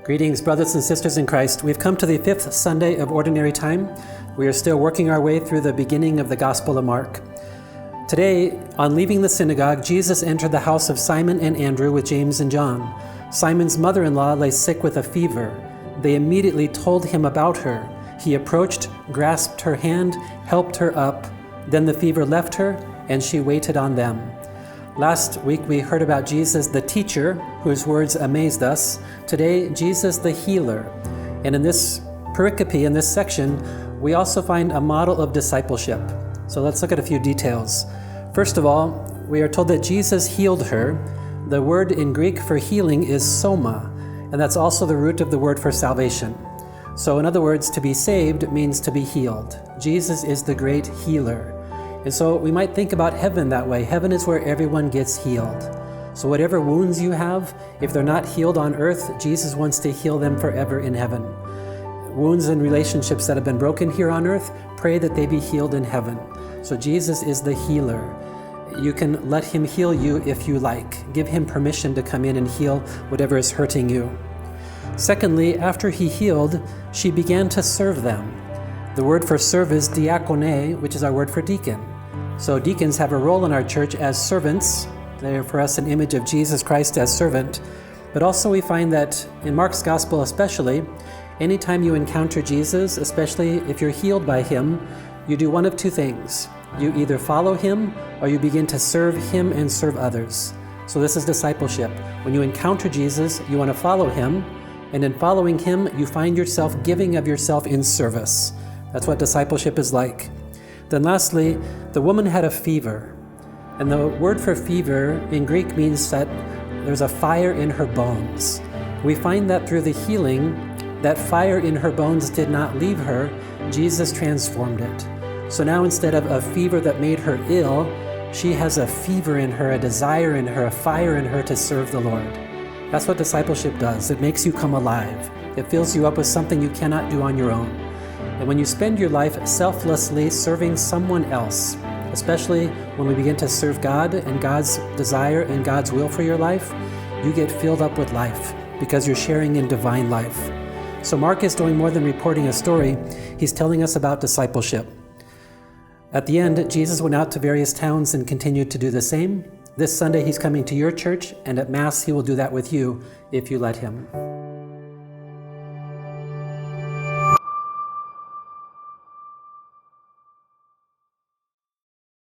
Greetings, brothers and sisters in Christ. We've come to the 5th Sunday of Ordinary Time. We are still working our way through the beginning of the Gospel of Mark. Today, on leaving the synagogue, Jesus entered the house of Simon and Andrew with James and John. Simon's mother-in-law lay sick with a fever. They immediately told him about her. He approached, grasped her hand, helped her up. Then the fever left her, and she waited on them. Last week we heard about Jesus the teacher, whose words amazed us. Today, Jesus the healer. And in this pericope, in this section, we also find a model of discipleship. So let's look at a few details. First of all, we are told that Jesus healed her. The word in Greek for healing is soma, and that's also the root of the word for salvation. So in other words, to be saved means to be healed. Jesus is the great healer. And so we might think about heaven that way. Heaven is where everyone gets healed. So whatever wounds you have, if they're not healed on earth, Jesus wants to heal them forever in heaven. Wounds and relationships that have been broken here on earth, pray that they be healed in heaven. So Jesus is the healer. You can let him heal you if you like. Give him permission to come in and heal whatever is hurting you. Secondly, after he healed, she began to serve them. The word for serve is diakone, which is our word for deacon. So deacons have a role in our church as servants. They are for us an image of Jesus Christ as servant. But also we find that in Mark's gospel especially, anytime you encounter Jesus, especially if you're healed by him, you do one of two things. You either follow him or you begin to serve him and serve others. So this is discipleship. When you encounter Jesus, you want to follow him, and in following him, you find yourself giving of yourself in service. That's what discipleship is like. Then lastly, the woman had a fever. And the word for fever in Greek means that there's a fire in her bones. We find that through the healing, that fire in her bones did not leave her. Jesus transformed it. So now instead of a fever that made her ill, she has a fever in her, a desire in her, a fire in her to serve the Lord. That's what discipleship does. It makes you come alive. It fills you up with something you cannot do on your own. And when you spend your life selflessly serving someone else, especially when we begin to serve God and God's desire and God's will for your life, you get filled up with life because you're sharing in divine life. So Mark is doing more than reporting a story. He's telling us about discipleship. At the end, Jesus went out to various towns and continued to do the same. This Sunday, he's coming to your church, and at Mass, he will do that with you if you let him.